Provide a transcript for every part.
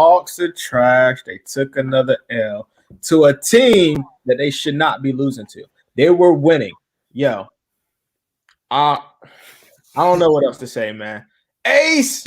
Hawks are trash. They took another L to a team that they should not be losing to. They were winning. Yo, I don't know what else to say, man. Ace.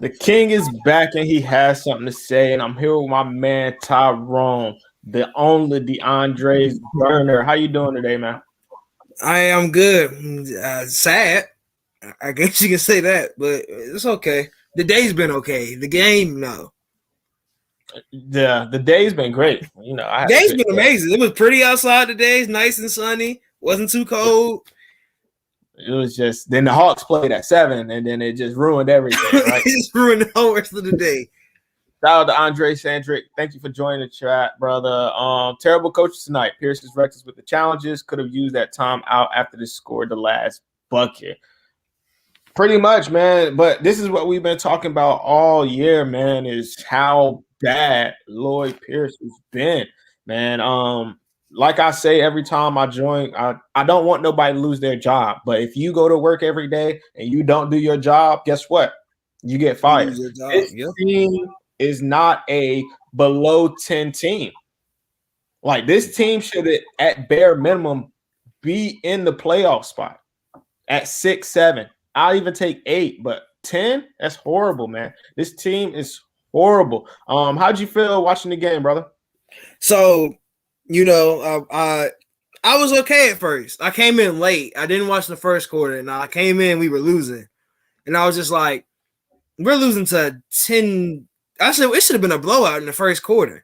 The king is back and he has something to say. And I'm here with my man Tyrone, the only DeAndre's burner. How you doing today, man? I am good. Sad. I guess you can say that, but it's okay. The day's been okay. The game, no. The day's been great. You know, day's been amazing. It was pretty outside today. It's nice and sunny. Wasn't too cold. It was just then the Hawks played at 7, and then it just ruined everything. Right? It just ruined the whole rest of the day. Shout out to Andre Sandrick. Thank you for joining the chat, brother. Terrible coaches tonight. Pierce is reckless with the challenges. Could have used that time out after they scored the last bucket. Pretty much, man. But this is what we've been talking about all year, man, is how bad Lloyd Pierce has been, man. Like I say every time I join, I don't want nobody to lose their job. But if you go to work every day and you don't do your job, guess what? You get fired. This team is not a below 10 team. Like this team should, at bare minimum, be in the playoff spot at 6, 7. I'll even take 8, but 10, that's horrible, man. This team is horrible. How'd you feel watching the game, brother? So, you know, I was okay at first. I came in late. I didn't watch the first quarter, and I came in, we were losing. And I was just like, we're losing to 10. I said, it should have been a blowout in the first quarter.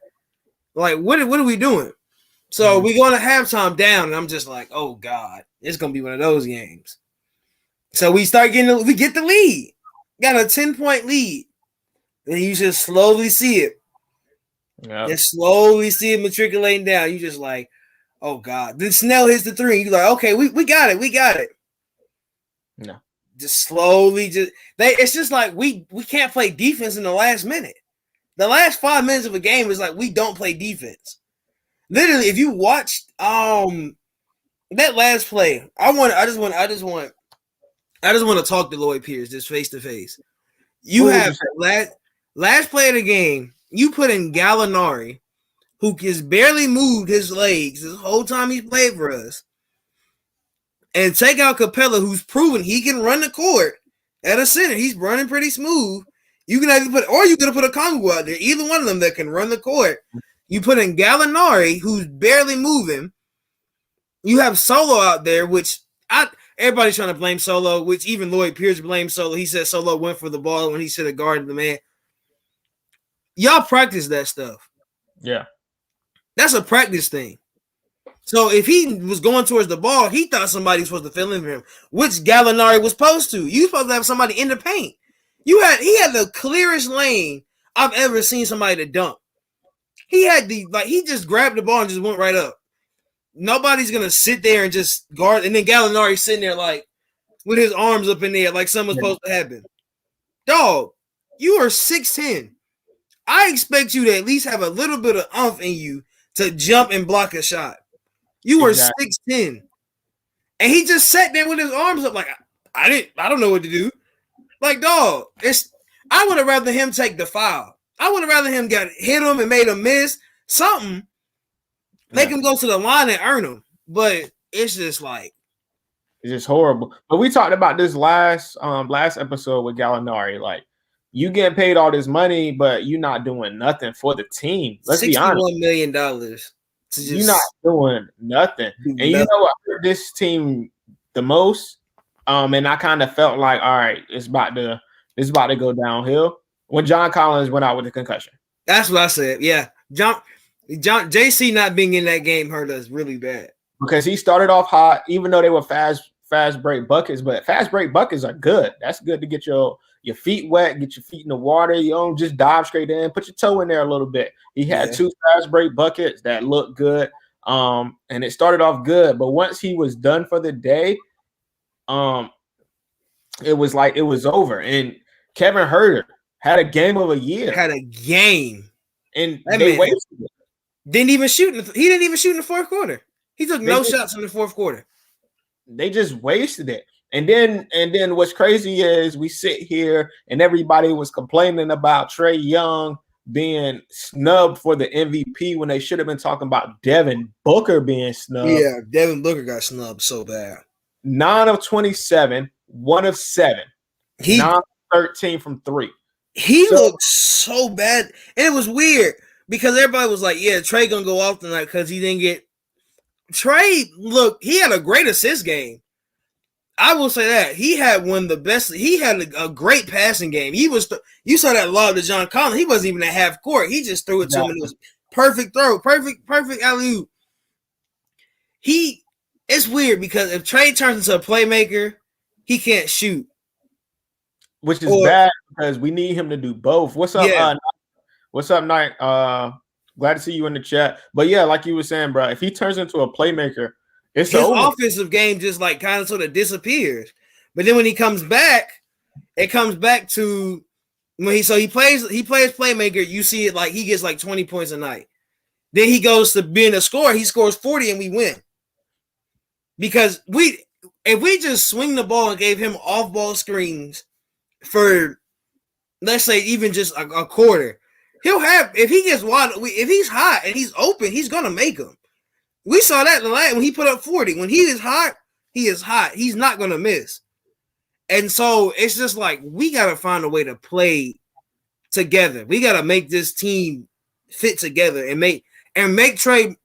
Like, what are we doing? So we go to halftime down, and I'm just like, oh, God, it's going to be one of those games. So we get the lead. Got a 10-point lead. And you just slowly see it. Yeah. And slowly see it matriculating down. You just like, oh God. Then Snell hits the 3. You're like, okay, we got it. We got it. No. Just slowly, it's just like we can't play defense in the last minute. The last 5 minutes of a game is like we don't play defense. Literally, if you watched that last play, I just want to talk to Lloyd Pierce just face to face. You have last play of the game. You put in Gallinari, who has barely moved his legs this whole time he's played for us, and take out Capella, who's proven he can run the court at a center. He's running pretty smooth. You can either put a Congo out there. Either one of them that can run the court. You put in Gallinari, who's barely moving. You have Solo out there, which everybody's trying to blame Solo, which even Lloyd Pierce blamed Solo. He said Solo went for the ball when he should have guarded the man. Y'all practice that stuff. Yeah. That's a practice thing. So if he was going towards the ball, he thought somebody was supposed to fill in for him, which Gallinari was supposed to. You supposed to have somebody in the paint. He had the clearest lane I've ever seen somebody to dunk. He just grabbed the ball and just went right up. Nobody's gonna sit there and just guard, and then Gallinari sitting there like with his arms up in there like something's supposed to happen. Dog, you are 6'10". I expect you to at least have a little bit of oomph in you to jump and block a shot. You were 6'10". And he just sat there with his arms up like, I don't know what to do. Like, dog, I would have rather him take the foul. I would have rather him hit him and made him miss something. Make him go to the line and earn him. But it's just like, it's just horrible. But we talked about this last episode with Gallinari. Like, you getting paid all this money, but you're not doing nothing for the team. Let's be honest. $61 million. You're not doing nothing. And you know what hurt this team the most? And I kind of felt like, all right, it's about to It's about to go downhill when John Collins went out with the concussion. That's what I said. Yeah. John JC not being in that game hurt us really bad. Because he started off hot, even though they were fast break buckets, but fast break buckets are good. That's good to get your feet wet, get your feet in the water. You don't just dive straight in, put your toe in there a little bit. He had 2 fast break buckets that looked good. And it started off good, but once he was done for the day, it was like it was over. And Kevin Huerter had a game of a year. Had a game. And they wasted it. Didn't even shoot. He didn't even shoot in the fourth quarter. He took no shots in the fourth quarter. They just wasted it. And then what's crazy is we sit here and everybody was complaining about Trae Young being snubbed for the MVP when they should have been talking about Devin Booker being snubbed. Yeah, Devin Booker got snubbed so bad. 9 of 27, 1 of 7. 9 of 13 from 3. He looked so bad. And it was weird because everybody was like, yeah, Trae gonna go off tonight because he didn't get Trae. Look, he had a great assist game. I will say that he had one of the best. He had a great passing game. You saw that lob to John Collins. He wasn't even at half court. He just threw it to him. And it was perfect throw, perfect alley-oop. It's weird because if Trae turns into a playmaker, he can't shoot, which is bad because we need him to do both. What's up? Yeah. What's up, Knight? Glad to see you in the chat. But yeah, like you were saying, bro, if he turns into a playmaker, his offensive game just like kind of sort of disappears. But then when he comes back, it comes back to when he plays playmaker. You see it like he gets like 20 points a night. Then he goes to being a scorer. He scores 40 and we win. Because if we just swing the ball and gave him off-ball screens for, let's say, even just a quarter, he'll have, if he gets wide, if he's hot and he's open, he's going to make them. We saw that the last when he put up 40. When he is hot, he is hot. He's not going to miss. And so it's just like we got to find a way to play together. We got to make this team fit together and make Trae,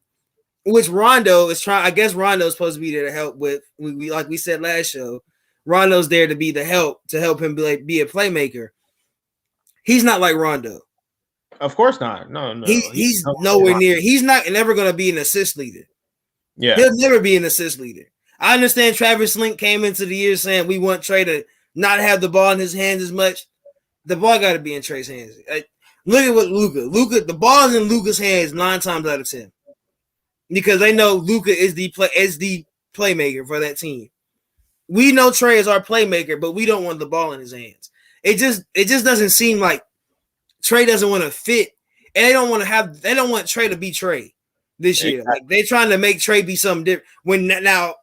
which Rondo is trying. I guess Rondo's supposed to be there to help with. We like we said last show, Rondo's there to be the help to help him be a playmaker. He's not like Rondo. Of course not. No. He's nowhere near. He's never going to be an assist leader. Yeah, he'll never be an assist leader. I understand Travis Link came into the year saying we want Trae to not have the ball in his hands as much. The ball got to be in Trae's hands. Look at what Luka. The ball is in Luka's hands 9 times out of 10 because they know Luka is the playmaker for that team. We know Trae is our playmaker, but we don't want the ball in his hands. It just doesn't seem like Trae doesn't want to fit, and they don't want Trae to be Trae this year. Like they're trying to make Trae be something different. When now,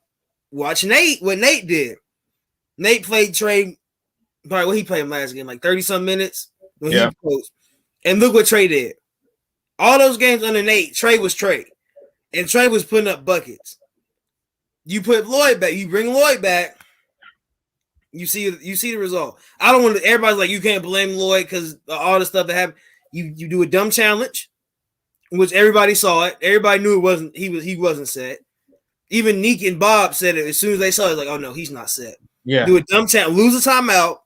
watch what Nate did. Nate played Trae. Probably what he played him last game, like 30-some minutes when he closed. And look what Trae did. All those games under Nate, Trae was Trae, and Trae was putting up buckets. You put Lloyd back, you bring Lloyd back. You see the result. I don't want to. Everybody's like, you can't blame Lloyd because all the stuff that happened. You do a dumb challenge, which everybody saw it. Everybody knew it wasn't. He wasn't set. Even Neek and Bob said it as soon as they saw it. Like, oh no, he's not set. Yeah. Do a dumb challenge, lose a timeout.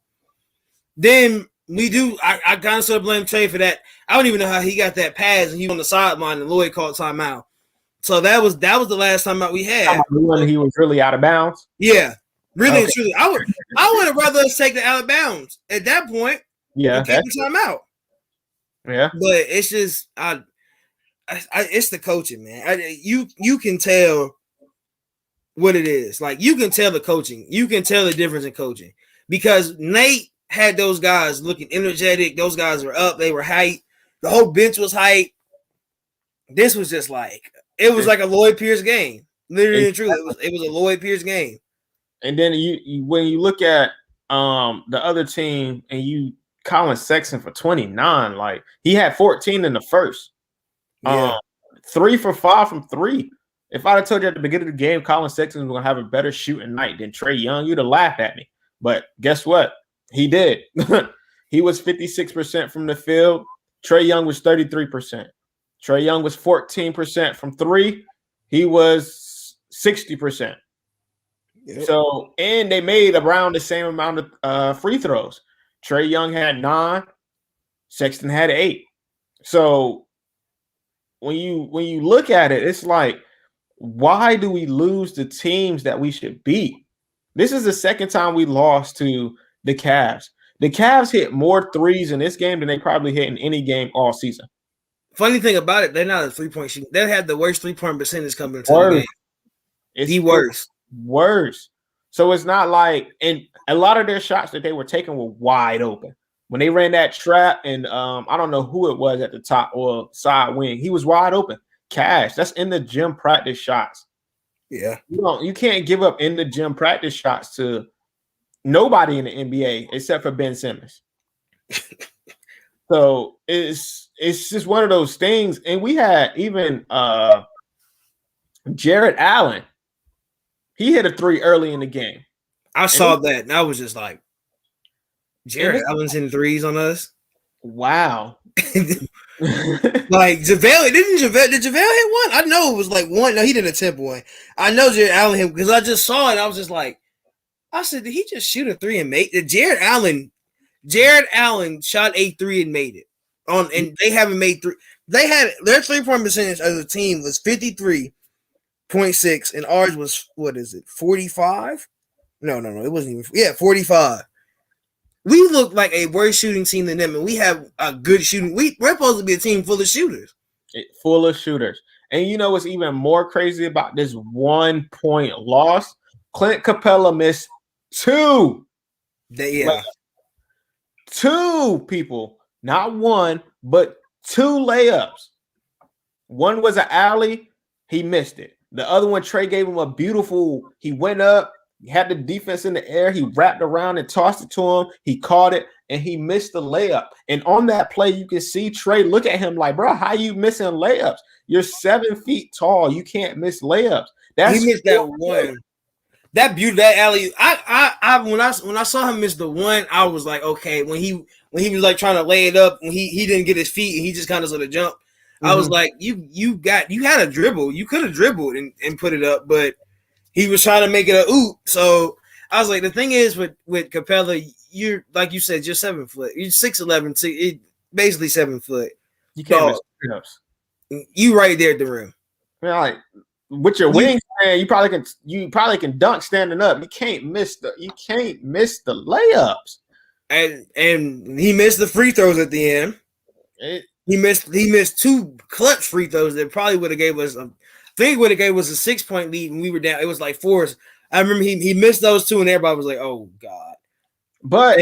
Then we do. I kind of sort of blame Trae for that. I don't even know how he got that pass and he was on the sideline and Lloyd called timeout. So that was the last timeout we had. When he was really out of bounds. Yeah. Really and truly, I would have rather us take the out of bounds at that point. Yeah, keep the time out. Yeah, but it's just it's the coaching, man. You can tell what it is. Like you can tell the coaching. You can tell the difference in coaching because Nate had those guys looking energetic. Those guys were up. They were hyped. The whole bench was hyped. This was just like it was like a Lloyd Pierce game. Literally and truly, it was a Lloyd Pierce game. And then you when you look at the other team and Colin Sexton for 29, like he had 14 in the first. 3 for 5 from 3. If I'd have told you at the beginning of the game Colin Sexton was gonna have a better shooting night than Trae Young, you'd have laughed at me. But guess what? He did. He was 56% from the field. Trae Young was 33%. Trae Young was 14% from 3. He was 60%. Yep. So, and they made around the same amount of free throws. Trae Young had 9. Sexton had 8. So when you look at it, it's like, why do we lose the teams that we should beat? This is the second time we lost to the Cavs. The Cavs hit more threes in this game than they probably hit in any game all season. Funny thing about it, they're not a 3-point shooting. They had the worst 3-point percentage coming into the game. It's the worst. Worse. So it's not like, and a lot of their shots that they were taking were wide open. When they ran that trap, and I don't know who it was at the top or side wing, he was wide open. Cash, that's in the gym practice shots. Yeah. You can't give up in the gym practice shots to nobody in the NBA except for Ben Simmons. So it's just one of those things. And we had even Jared Allen. He hit a 3 early in the game. I saw that, and I was just like, Jared Allen's hitting threes on us. Wow. Like JaVale, did JaVale hit one? I know it was like one. No, he didn't attempt one. I know Jared Allen hit because I just saw it. I was just like, I said, did he just shoot a 3 and make it? Jared Allen shot a 3 and made it. And they haven't made 3. They had their 3-point percentage as a team was 53.6, and ours was 45? No, it wasn't even 45. We look like a worse shooting team than them, and we have a good shooting. We're supposed to be a team full of shooters. Full of shooters. And you know what's even more crazy about this 1-point loss? Clint Capella missed 2. Yeah. 2 people. Not 1, but 2 layups. One was an alley. He missed it. The other one, Trae gave him a beautiful, he went up. He had the defense in the air. He wrapped around and tossed it to him. He caught it, and he missed the layup. And on that play, you can see Trae look at him like, bro, how you missing layups? You're 7 feet tall. You can't miss layups. He missed that one. That alley. When I saw him miss the one, I was like, okay. When he was like trying to lay it up, when he didn't get his feet and he just kind of sort of jumped. I was like, you had a dribble. You could have dribbled and put it up, but he was trying to make it a oop. So I was like, the thing is with Capella, you're like you said, you're 7 foot. You're 6'11", basically 7 foot. You can't miss layups. You right there at the rim. Yeah, like with your wingspan, you probably can dunk standing up. You can't miss the layups. And he missed the free throws at the end. He missed 2 clutch free throws that probably would have gave us a 6-point lead, and we were down. It was like 4. I remember he missed those 2, and everybody was like, "Oh God!" But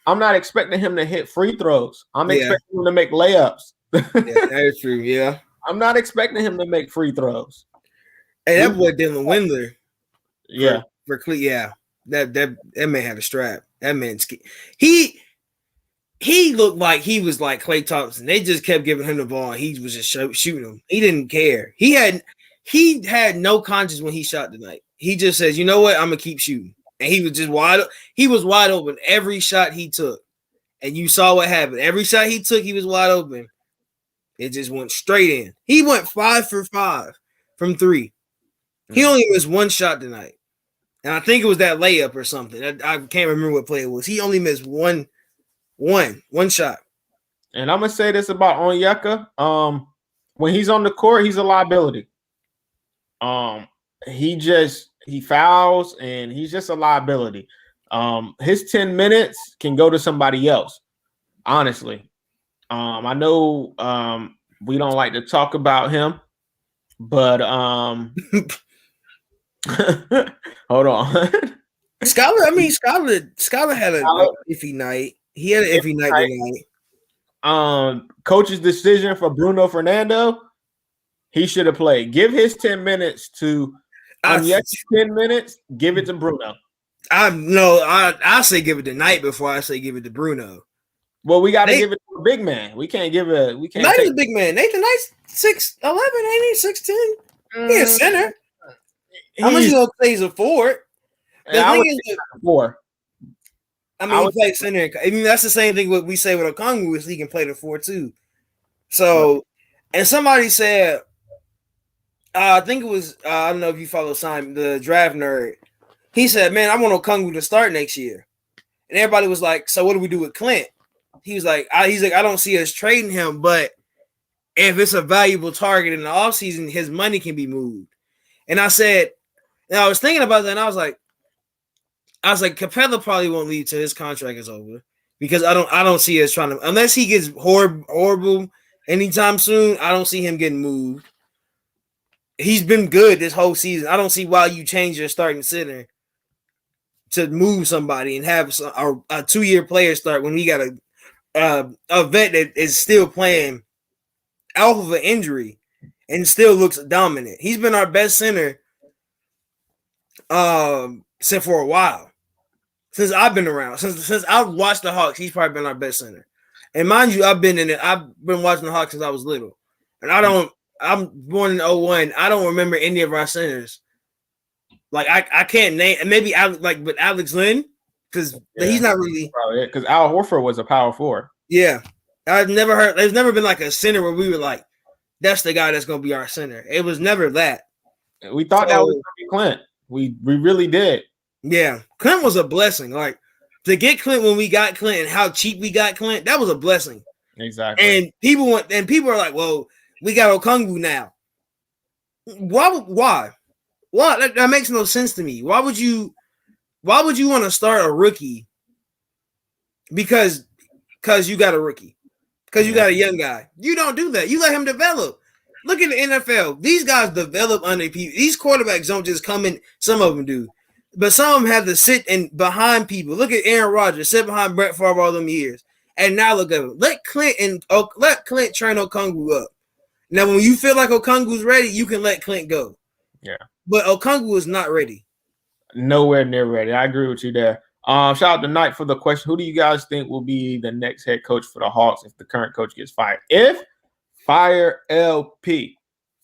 I'm not expecting him to hit free throws. I'm expecting him to make layups. Yeah, that is true. Yeah, I'm not expecting him to make free throws. Hey, that boy Dylan Windler. Yeah, that man had a strap. That man, he looked like he was like Klay Thompson. They just kept giving him the ball, and he was just shooting them. He didn't care. He had no conscience when he shot tonight. He just says, "You know what? I'm gonna keep shooting." And he was just wide. He was wide open every shot he took, and you saw what happened. Every shot he took, he was wide open. It just went straight in. He went 5 for 5 from 3. He only missed 1 shot tonight, and I think it was that layup or something. I can't remember what play it was. He only missed one shot. And I'm gonna say this about Onyeka. When he's on the court, he's a liability. He fouls and he's just a liability. His 10 minutes can go to somebody else. Honestly, I know we don't like to talk about him, but hold on. Skylar had an iffy night. He had an iffy night tonight. Coach's decision for Bruno Fernando, he should have played. Give his 10 minutes to 10 minutes, give it to Bruno. I say give it to Knight before I say give it to Bruno. Well, we got to give it to a big man. We can't Knight is a big man. Nathan Knight's 6'11", ain't he? 6'10". He a center. How much you gonna say he's a forward? The thing is, 4. I mean, he plays center. I mean, that's the same thing what we say with Okongwu is he can play the 4 too. So, and somebody said, I think it was, I don't know if you follow Simon, the draft nerd. He said, "Man, I want Okongwu to start next year." And everybody was like, so what do we do with Clint? He's like, I don't see us trading him, but if it's a valuable target in the offseason, his money can be moved. And I said, and I was thinking about that, and I was like, Capella probably won't leave till his contract is over because I don't see us trying to, unless he gets horrible anytime soon. I don't see him getting moved. He's been good this whole season. I don't see why you change your starting center to move somebody and have a 2-year player start when we got a vet that is still playing off of an injury and still looks dominant. He's been our best center since for a while. Since I've been around, since I've watched the Hawks, he's probably been our best center. And mind you, I've been watching the Hawks since I was little. And I'm born in 01. I don't remember any of our centers. Like I can't name, maybe but Alex Lynn, because he's not really, because Al Horford was a power forward. Yeah. I've never heard, there's never been like a center where we were like, that's the guy that's gonna be our center. It was never that. We thought that was gonna be Clint. We really did. Yeah, Clint was a blessing. Like to get Clint when we got Clint and how cheap we got Clint, that was a blessing. Exactly. And people are like, well, we got Okongwu now. Why? That makes no sense to me. Why would you want to start a rookie? Because you got a rookie. Because you got a young guy. You don't do that. You let him develop. Look at the NFL. These guys develop under people. These quarterbacks don't just come in. Some of them do. But some of them have to sit behind people. Look at Aaron Rodgers, sit behind Brett Favre all them years. And now look at him. Let Clint train Okongwu up. Now, when you feel like Okongwu's ready, you can let Clint go. Yeah. But Okongwu is not ready. Nowhere near ready. I agree with you there. Shout out to Knight for the question. Who do you guys think will be the next head coach for the Hawks if the current coach gets fired? Fire LP.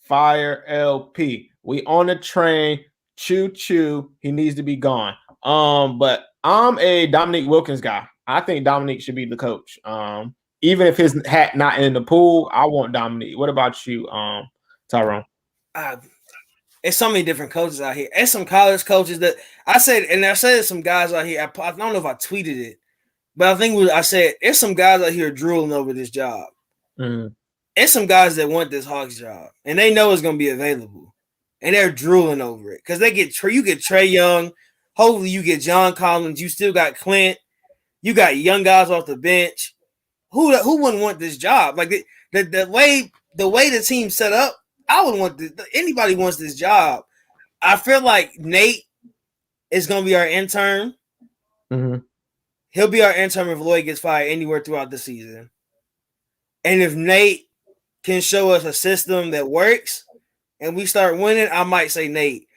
Fire LP. We on the train. Choo. He needs to be gone. But I'm a Dominique Wilkins guy. I think Dominique should be the coach. Even if his hat not in the pool, I want Dominique. What about you, Tyrone? It's so many different coaches out here. It's some college coaches that I said some guys out here. I don't know if I tweeted it, but I think I said it's some guys out here drooling over this job. Mm-hmm. It's some guys that want this Hawks job, and they know it's going to be available, and they're drooling over it because you get Trae Young. Hopefully, you get John Collins. You still got Clint. You got young guys off the bench. Who wouldn't want this job? Like the way the team's set up. I would want anybody wants this job. I feel like Nate is going to be our intern. Mm-hmm. He'll be our intern if Lloyd gets fired anywhere throughout the season. And if Nate can show us a system that works and we start winning, I might say Nate.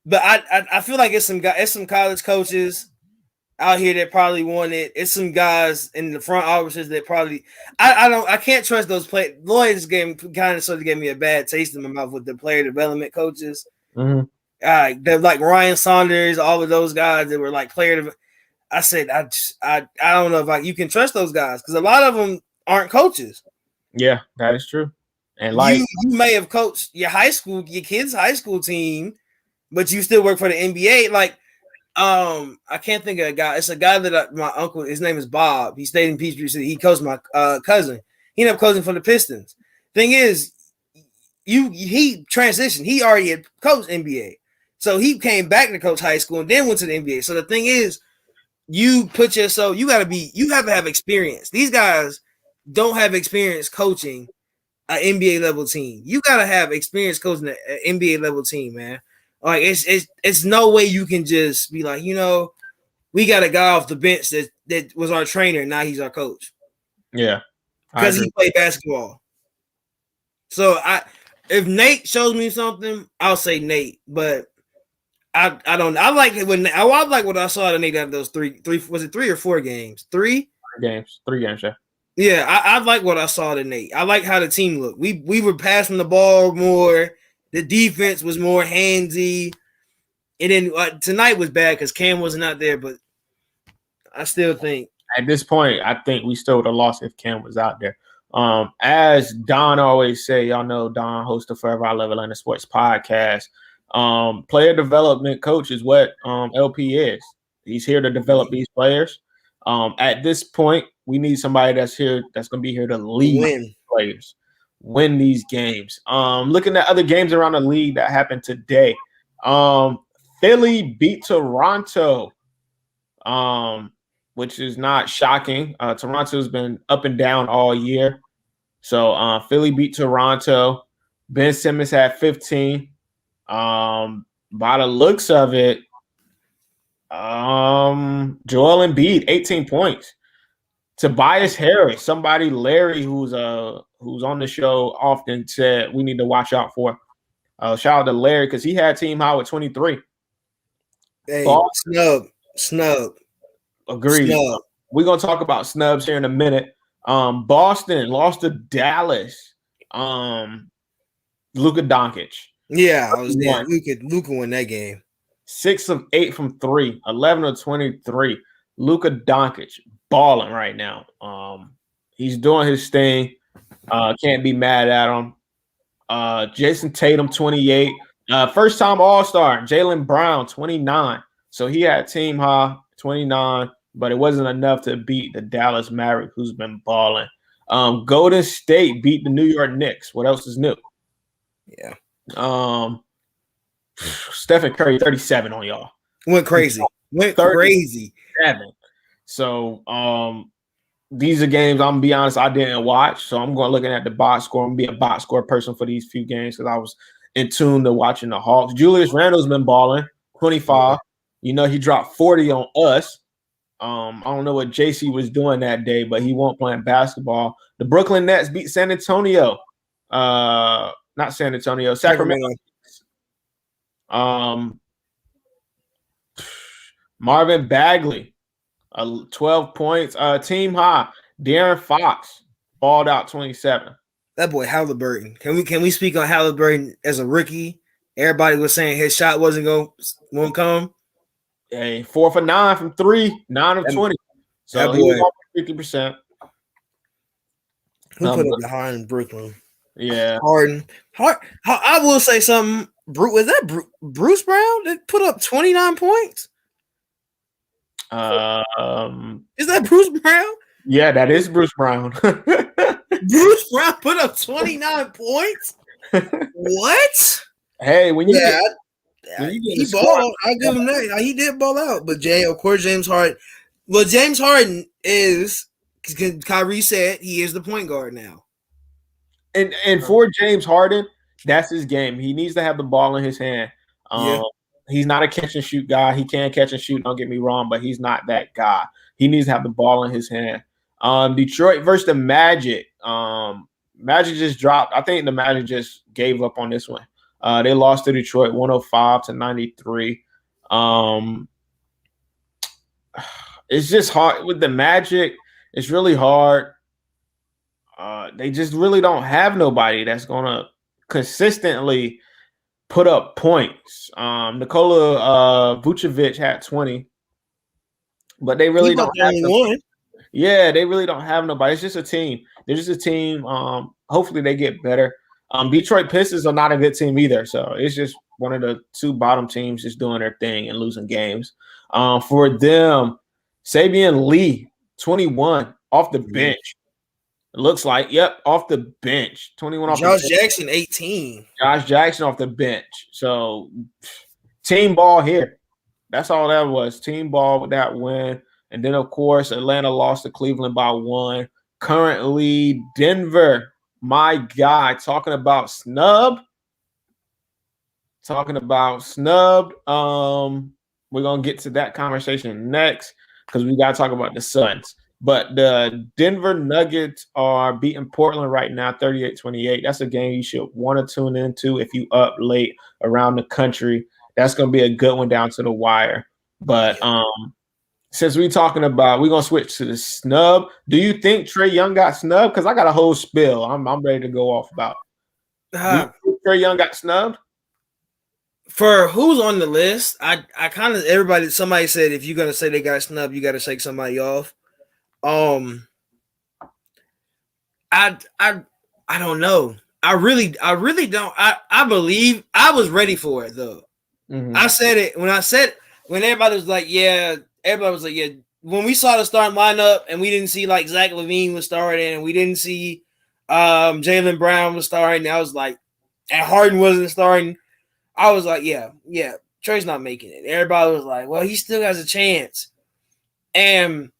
But I feel like it's some college coaches out here that probably want it. It's some guys in the front offices that probably I can't trust those players. Lloyd's game kind of sort of gave me a bad taste in my mouth with the player development coaches. Mm-hmm. They're like Ryan Saunders, all of those guys that were like I said I don't know if you can trust those guys because a lot of them aren't coaches. Yeah, that is true. And like you may have coached your kids' high school team, but you still work for the NBA. Like I can't think of a guy. It's a guy that my uncle, his name is Bob. He stayed in Peachtree City. He coached my cousin. He ended up coaching for the Pistons. Thing is, he transitioned. He already had coached NBA. So he came back to coach high school and then went to the NBA. So the thing is, you have to have experience. These guys don't have experience coaching an NBA level team. You got to have experience coaching an NBA level team, man. Like it's no way you can just be like, we got a guy off the bench that was our trainer, now he's our coach. Yeah. Because he played basketball. So if Nate shows me something, I'll say Nate. But I don't know. I like it when I like what I saw of Nate out of those three was it 3 or 4 games? 3 games, yeah. Yeah, I like what I saw to Nate. I like how the team looked. We were passing the ball more. The defense was more handsy. And then tonight was bad because Cam wasn't out there, but I still think. At this point, I think we still would have lost if Cam was out there. As Don always say, y'all know Don hosts the Forever I Love Atlanta Sports podcast. Player development coach is what LP is. He's here to develop these players. At this point, we need somebody that's going to be here to lead Win. players, win these games. Looking at other games around the league that happened today. Philly beat Toronto, which is not shocking. Toronto's been up and down all year. So Philly beat Toronto. Ben Simmons had 15. By the looks of it, Joel Embiid, 18 points. Tobias Harris, somebody Larry who's on the show often said we need to watch out for. Shout out to Larry because he had team high with 23. Hey, snub. Agreed. Snub. We're gonna talk about snubs here in a minute. Boston lost to Dallas. Luka Doncic. Yeah, I was there. Luka won that game. 6 of 8 from 3, 11 of 23. Luka Doncic balling right now. He's doing his thing. Can't be mad at him. Jason Tatum, 28. First time All-Star. Jaylen Brown, 29. So he had team high, 29, but it wasn't enough to beat the Dallas Mavericks, who's been balling. Golden State beat the New York Knicks. What else is new? Yeah. Stephen Curry, 37 on y'all. Went crazy. 37. So these are games, I'm gonna be honest, I didn't watch. So I'm going looking at the box score. I'm gonna be a box score person for these few games because I was in tune to watching the Hawks. Julius Randle's been balling, 25. You know, he dropped 40 on us. I don't know what JC was doing that day, but he won't play basketball. The Brooklyn Nets beat San Antonio. Not San Antonio, Sacramento. Marvin Bagley, 12 points. Team high. De'Aaron Fox balled out 27. That boy Halliburton. Can we speak on Halliburton as a rookie? Everybody was saying his shot wasn't gonna come. Hey, 4 for 9 from 3, 9 of 20. So he was 50%. Who put up behind Brooklyn? Yeah, Harden. I will say something. Was that Bruce Brown that put up 29 points? Is that Bruce Brown? Yeah, that is Bruce Brown. Bruce Brown put up 29 points. What? Hey, when you he balled. I'll give him that. He did ball out. But of course, James Harden. Well, James Harden is, Kyrie said, he is the point guard now. And for James Harden, that's his game. He needs to have the ball in his hand. He's not a catch and shoot guy. He can catch and shoot, don't get me wrong, but he's not that guy. He needs to have the ball in his hand. Detroit versus the Magic. Magic just dropped. I think the Magic just gave up on this one. They lost to Detroit 105-93. It's just hard with the Magic. It's really hard. They just really don't have nobody that's going to consistently put up points. Nikola Vucevic had 20, but they really don't have one. Yeah, they really don't have nobody. It's just a team. They're just a team. Hopefully they get better. Detroit Pistons are not a good team either, so it's just one of the two bottom teams just doing their thing and losing games. For them, Sabian Lee, 21 off the bench. It looks like, off the bench. 21 off the bench. Josh Jackson, 18. Josh Jackson off the bench. So, team ball here. That's all that was. Team ball with that win. And then, of course, Atlanta lost to Cleveland by 1. Currently, Denver, my guy, talking about snub. We're going to get to that conversation next because we got to talk about the Suns. But the Denver Nuggets are beating Portland right now, 38-28. That's a game you should want to tune into if you up late around the country. That's going to be a good one down to the wire. But since we're talking about, we're going to switch to the snub. Do you think Trae Young got snubbed? Because I got a whole spill. I'm ready to go off about. Do you think Trae Young got snubbed? For who's on the list, I kind of somebody said if you're gonna say they got snubbed, you got to shake somebody off. I don't know. I really don't. I believe I was ready for it though. Mm-hmm. I said it when everybody was like, yeah, when we saw the starting lineup and we didn't see like Zach LaVine was starting and we didn't see Jaylen Brown was starting, I was like, and Harden wasn't starting, I was like, yeah, Trey's not making it. Everybody was like, well, he still has a chance. And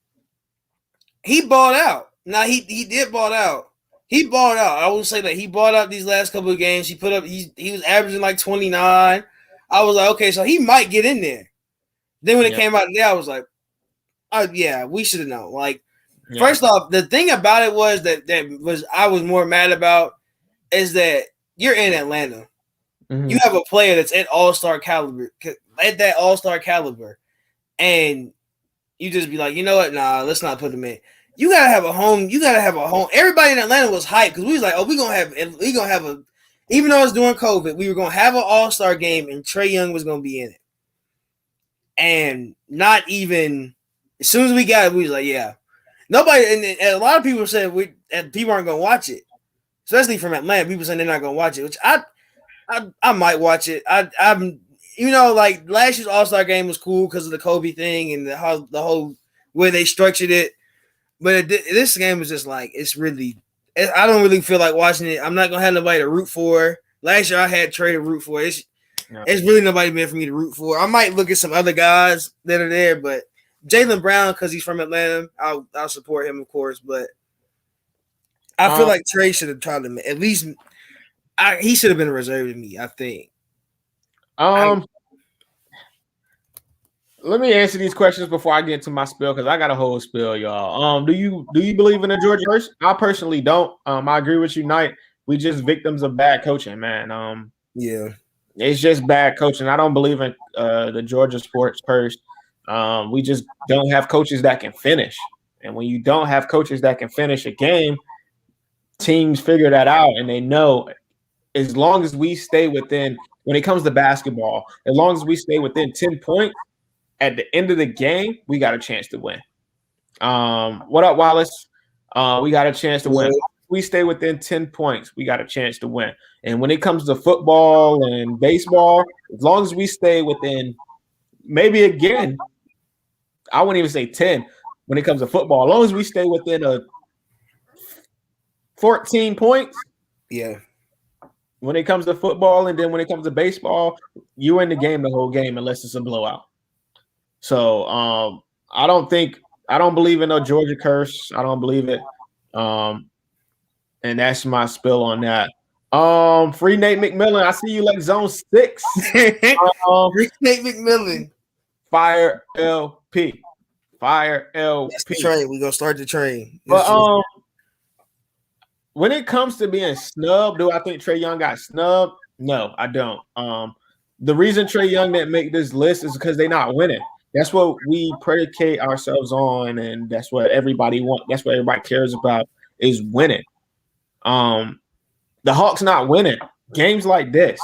he balled out. Now he did ball out. He balled out. I will say that he balled out these last couple of games. He put up he was averaging like 29. I was like, okay, so he might get in there. Then when it came out today, I was like, oh yeah, we should have known. Like, first off, the thing about it was that I was more mad about is that you're in Atlanta. Mm-hmm. You have a player that's at all-star caliber, and you just be like, you know what? Nah, let's not put him in. You gotta have a home. Everybody in Atlanta was hyped because we was like, oh, we gonna have a. Even though it's during COVID, we were gonna have an all-star game, and Trae Young was gonna be in it. And not even as soon as we got it, we was like, yeah. Nobody, and a lot of people said people aren't gonna watch it, especially from Atlanta. People saying they're not gonna watch it, which I might watch it. I'm like last year's All-Star game was cool because of the Kobe thing and the whole way they structured it. But this game was just like I don't really feel like watching it. I'm not gonna have nobody to root for. Last year I had Trey to root for. It's really nobody meant for me to root for. I might look at some other guys that are there, but Jaylen Brown, because he's from Atlanta, I'll support him, of course. But I feel like Trey should have tried to at least. He should have been a reserve to me, I think. Let me answer these questions before I get into my spiel because I got a whole spiel, y'all. Do you believe in the Georgia curse? I personally don't. I agree with you, Knight. We just victims of bad coaching, man. Yeah, it's just bad coaching. I don't believe in the Georgia sports curse. We just don't have coaches that can finish, and when you don't have coaches that can finish a game, teams figure that out, and they know as long as we stay within. When it comes to basketball, as long as we stay within 10 points. At the end of the game, we got a chance to win. What up, Wallace? We got a chance to win. If we stay within 10 points, we got a chance to win. And when it comes to football and baseball, as long as we stay within, maybe again, I wouldn't even say 10 when it comes to football. As long as we stay within 14 points. Yeah. When it comes to football and then when it comes to baseball, you're in the game the whole game unless it's a blowout. So I don't believe in no Georgia curse. I don't believe it. And that's my spill on that. Free Nate McMillan. I see you like zone 6. Free Nate McMillan. Fire LP. Fire LP. That's the train. We're gonna start the train. But when it comes to being snubbed, do I think Trae Young got snubbed? No, I don't. The reason Trae Young didn't make this list is because they're not winning. That's what we predicate ourselves on, and that's what everybody wants. That's what everybody cares about is winning. The Hawks not winning games like this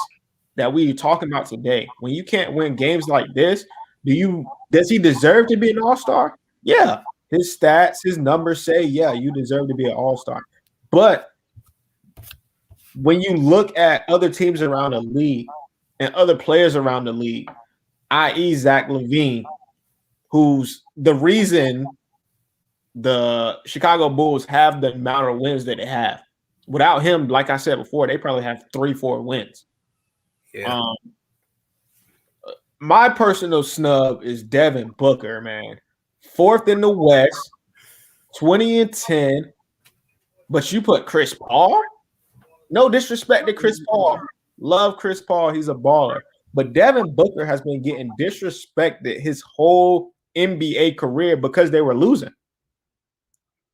that we talking about today. When you can't win games like this, does he deserve to be an all-star? Yeah, his stats, his numbers say, yeah, you deserve to be an all-star. But when you look at other teams around the league and other players around the league, i.e. Zach LaVine, who's the reason the Chicago Bulls have the amount of wins that they have. Without him, like I said before, they probably have 3-4 wins. Yeah. My personal snub is Devin Booker, man. 4th in the West, 20-10, but you put Chris Paul? No disrespect to Chris Paul. Love Chris Paul. He's a baller. But Devin Booker has been getting disrespected his whole NBA career because they were losing.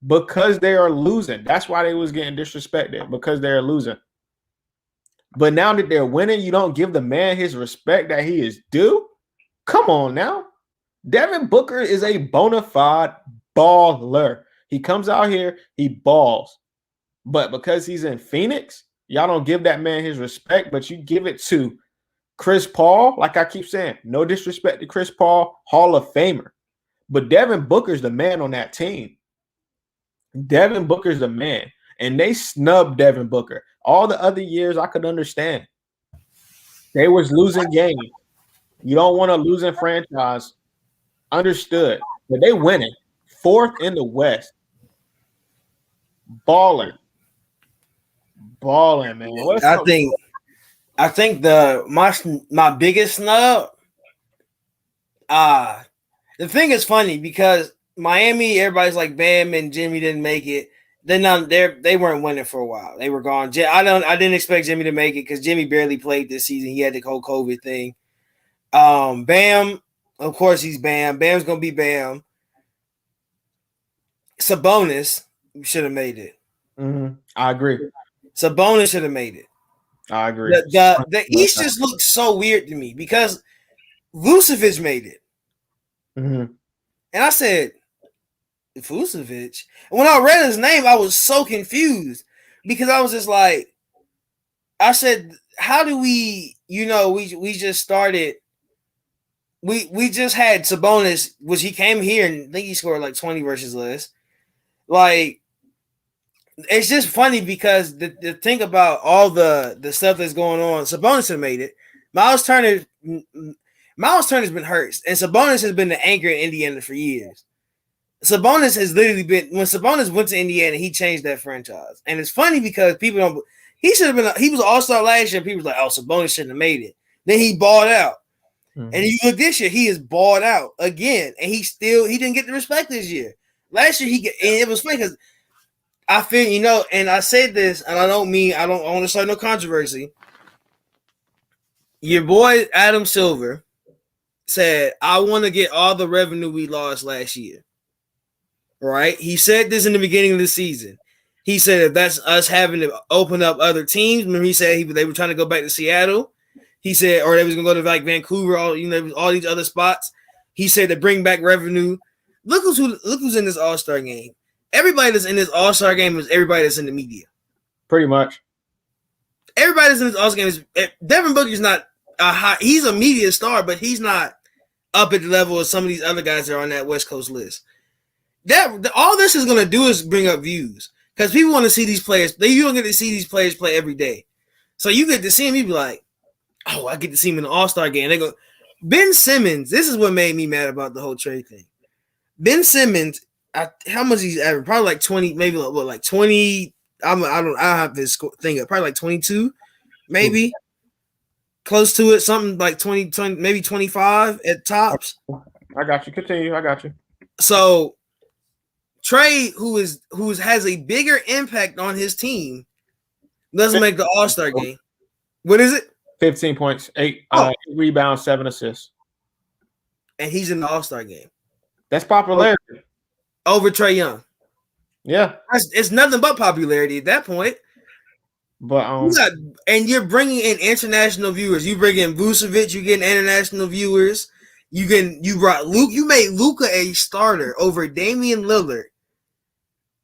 Because they are losing. That's why they was getting disrespected, because they're losing. But now that they're winning, you don't give the man his respect that he is due? Come on now. Devin Booker is a bona fide baller. He comes out here, he balls. But because he's in Phoenix, y'all don't give that man his respect, but you give it to Chris Paul. Like I keep saying, no disrespect to Chris Paul, Hall of Famer. But Devin Booker's the man on that team. Devin Booker's the man. And they snubbed Devin Booker. All the other years, I could understand. They was losing games. You don't want a losing franchise. Understood. but they winning 4th in the West. Balling, man. I think my biggest snub. The thing is funny because Miami, everybody's like Bam and Jimmy didn't make it. They weren't winning for a while. They were gone. I didn't expect Jimmy to make it because Jimmy barely played this season. He had the whole COVID thing. Bam, of course he's Bam. Bam's gonna be Bam. Sabonis should have made it. Mm-hmm. I agree. Sabonis should have made it. I agree. The East just looks so weird to me because Vucevic made it. Mm-hmm. And I said, Vucevic? And when I read his name, I was so confused because I was just like, I said, how do we just started. We just had Sabonis, which he came here and I think he scored like 20 versus less. Like, it's just funny because the thing about all the stuff that's going on, Sabonis have made it. Miles Turner's been hurt, and Sabonis has been the anchor in Indiana for years. Sabonis has literally been, when Sabonis went to Indiana, he changed that franchise. And it's funny because people don't. He should have been. He was an all-star last year. People was like, "Oh, Sabonis shouldn't have made it." Then he balled out, and you look this year, he is balled out again, and he didn't get the respect this year. Last year and it was funny because I feel, and I said this, and I don't want to start no controversy. Your boy Adam Silver said, "I want to get all the revenue we lost last year." Right? He said this in the beginning of the season. He said if that's us having to open up other teams. Remember, he said they were trying to go back to Seattle. He said, or they was gonna go to like Vancouver, all these other spots. He said to bring back revenue. Look who's in this All-Star game. Everybody that's in this All-Star game is everybody that's in the media. Pretty much. Everybody that's in this All-Star game is Devin Booker's not he's a media star, but he's not up at the level of some of these other guys that are on that West Coast list. All this is going to do is bring up views because people want to see these players. You don't get to see these players play every day. So you get to see him, you be like, oh, I get to see him in the All-Star game. They go, Ben Simmons, this is what made me mad about the whole trade thing. Ben Simmons, how much he's averaging? Probably like 20, maybe like 20. I don't have his thing up. Probably like 22, maybe. Close to it, something like 20, maybe 25 at tops. I got you. Continue. I got you. So Trey, who has a bigger impact on his team, doesn't make the All-Star game. What is it? 15 points, 8 rebounds, 7 assists. And he's in the All-Star game. That's popularity. Over Trae Young. Yeah. It's nothing but popularity at that point. But and you're bringing in international viewers. You bring in Vucevic, you getting international viewers. You brought Luke. You made Luka a starter over Damian Lillard,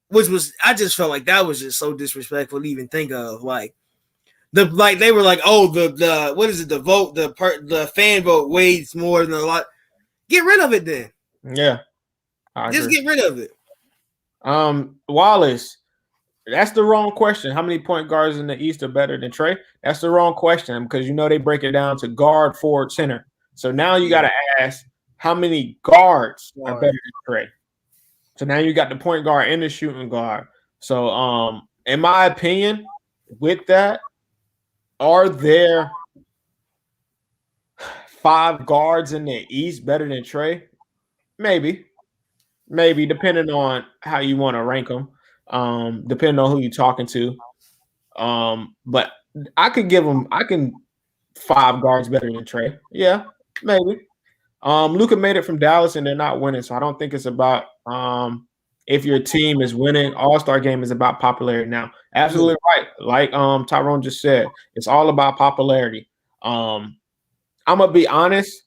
which was, I just felt like that was just so disrespectful to even think of. Like they were like, oh, the what is it? The vote, the fan vote weighs more than a lot. Get rid of it then. Yeah, just get rid of it. Wallace, that's the wrong question. How many point guards in the East are better than Trey? That's the wrong question because they break it down to guard, forward, center. So now you got to ask how many guards are better than Trey. So now you got the point guard and the shooting guard. So in my opinion, with that, are there 5 guards in the East better than Trey? Maybe, depending on how you want to rank them, depending on who you're talking to. But I could give them. I can 5 guards better than Trey. Yeah, maybe. Luka made it from Dallas and they're not winning, so I don't think it's about if your team is winning. All-Star game is about popularity now. Absolutely right. Like Tyrone just said, it's all about popularity. I'm gonna be honest.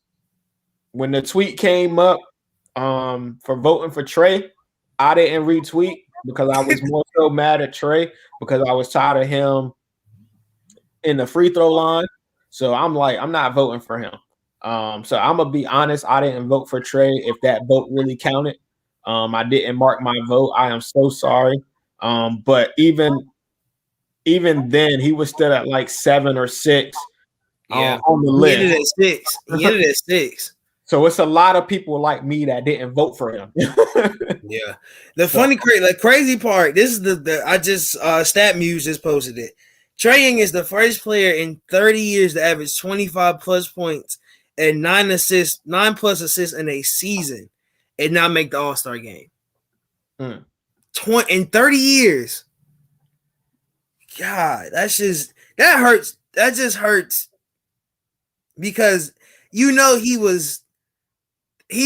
When the tweet came up for voting for Trey, I didn't retweet because I was more so mad at Trey because I was tired of him in the free throw line. So I'm like, I'm not voting for him. So I'm gonna be honest. I didn't vote for Trey. If that vote really counted, I didn't mark my vote. I am so sorry. But even then, he was still at like 7 or 6. On the list. He ended at 6. So it's a lot of people like me that didn't vote for him. Yeah. The funny, crazy part. This is the I just StatMuse just posted it. Trae Young is the first player in 30 years to average 25 plus points and 9 plus assists in a season, and not make the All-Star game. 20 in 30 years. God, that hurts. That just hurts because he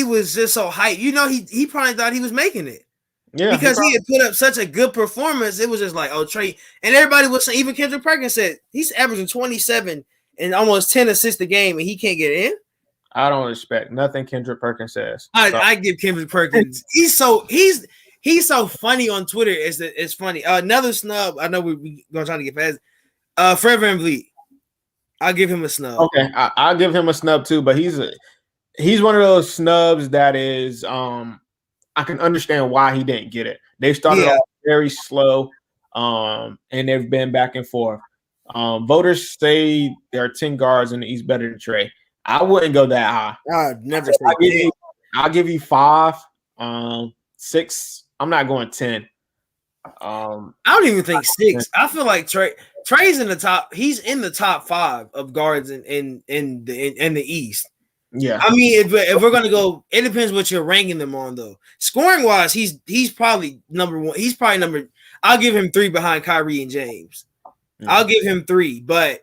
was just so hyped. He probably thought he was making it. Yeah, because he had put up such a good performance. It was just like, oh, Trae. And everybody was saying, even Kendrick Perkins said he's averaging 27 and almost 10 assists a game, and he can't get in. I don't respect nothing Kendrick Perkins says. I give Kendrick Perkins. He's so funny on Twitter. It's funny. Another snub. I know we're gonna try to get past. Fred VanVleet. I'll give him a snub. Okay, I'll give him a snub too. But he's one of those snubs that is I can understand why he didn't get it. They started off very slow, and they've been back and forth. Voters say there are 10 guards in the East better than Trae. I wouldn't go that high. I'd never say I'll give you 5, 6. I'm not going 10. I don't even think 6. I feel like Trae's in the top. He's in the top 5 of guards in the East. Yeah. I mean, if we're gonna go, it depends what you're ranking them on, though. Scoring wise, he's probably number 1. He's probably number. I'll give him 3 behind Kyrie and James. I'll give him 3, but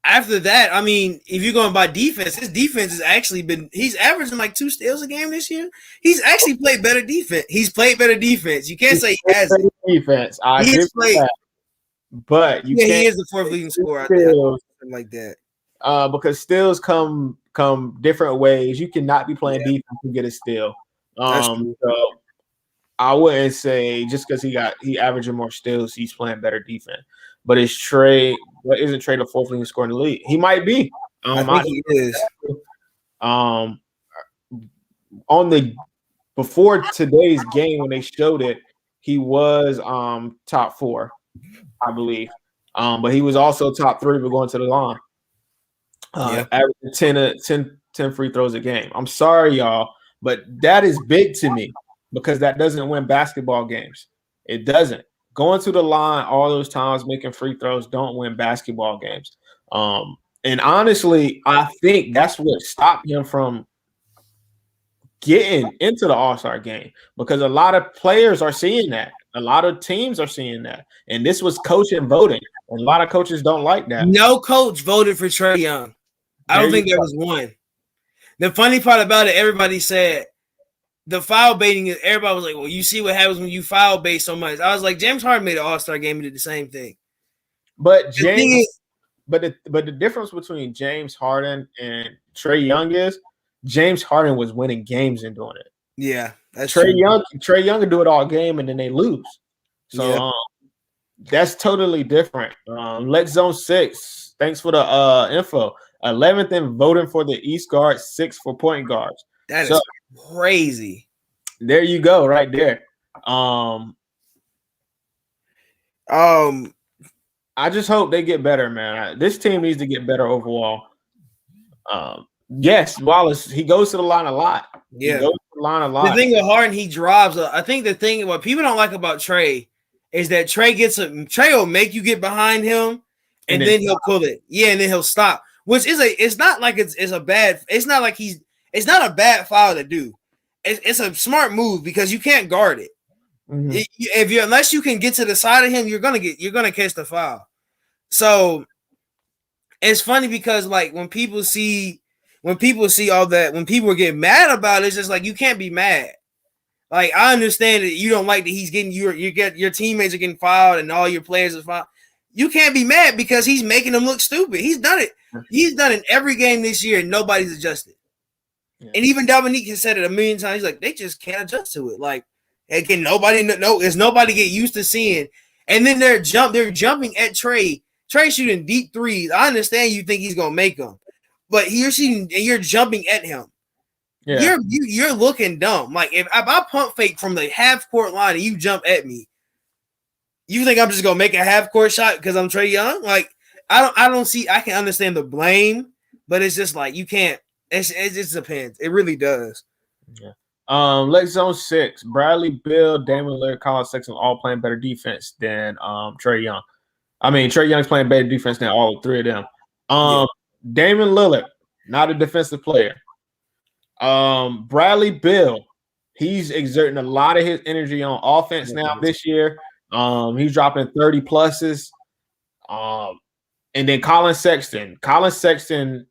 after that, I mean, if you're going by defense, his defense has actually he's averaging like 2 steals a game this year. He's actually played better defense. He's played better defense. You can't say he hasn't. Defense. He has played. That. But you can't. He is the 4th leading scorer. Something like that. Because steals come different ways. You cannot be playing defense and get a steal. So I wouldn't say just because he averaging more steals, he's playing better defense. But is Trae? What isn't Trae the 4th leading scorer in the league? He might be. I think he is. Before today's game when they showed it, he was top 4, I believe. But he was also top 3 for going to the line. Averaging 10 free throws a game. I'm sorry, y'all, but that is big to me because that doesn't win basketball games. It doesn't. Going to the line all those times, making free throws don't win basketball games. And honestly, I think that's what stopped him from getting into the All-Star game because a lot of players are seeing that. A lot of teams are seeing that. And this was coaching voting. And a lot of coaches don't like that. No coach voted for Trae Young. I don't think there was one. The funny part about it, everybody said the foul baiting is everybody was like, well, you see what happens when you foul bait so much. I was like, James Harden made an All-Star game and did the same thing. But the difference between James Harden and Trae Young is James Harden was winning games and doing it. Yeah, that's Trae Young can do it all game and then they lose. So that's totally different. Lex Zone 6. Thanks for the info. 11th in voting for the East guard, 6th for point guards. That is crazy. There you go, right there. I just hope they get better, man. This team needs to get better overall. Yes, Wallace, he goes to the line a lot. Yeah, he goes to the line a lot. The thing with Harden, he drives. I think the thing what people don't like about Trae is that Trae will make you get behind him, and then he'll pull it. Yeah, and then he'll stop. Which is it's not like it's a bad. It's not like it's not a bad foul to do. It's a smart move because you can't guard it. Mm-hmm. Unless you can get to the side of him, you're gonna catch the foul. So it's funny because like when people see all that, when people get mad about it, it's just like you can't be mad. Like I understand that you don't like that he's getting your teammates are getting fouled and all your players are fouled. You can't be mad because he's making them look stupid. He's done it. He's done it every game this year, and nobody's adjusted. Yeah. And even Dominique has said it a million times. He's like, they just can't adjust to it. Like, again, nobody get used to seeing. And then they're jumping at Trae. Trae shooting deep threes. I understand you think he's gonna make them, but you're shooting and you're jumping at him. Yeah. You're looking dumb. Like if I pump fake from the half court line and you jump at me, you think I'm just gonna make a half court shot because I'm Trae Young? Like I don't see. I can understand the blame, but it's just like you can't. It just depends. It really does. Yeah. Lex Zone 6, Bradley Beal, Damian Lillard, Colin Sexton all playing better defense than Trae Young. I mean, Trae Young's playing better defense than all three of them. Damian Lillard, not a defensive player. Bradley Beal, he's exerting a lot of his energy on offense now this year. He's dropping 30 pluses. And then Colin Sexton. Colin Sexton,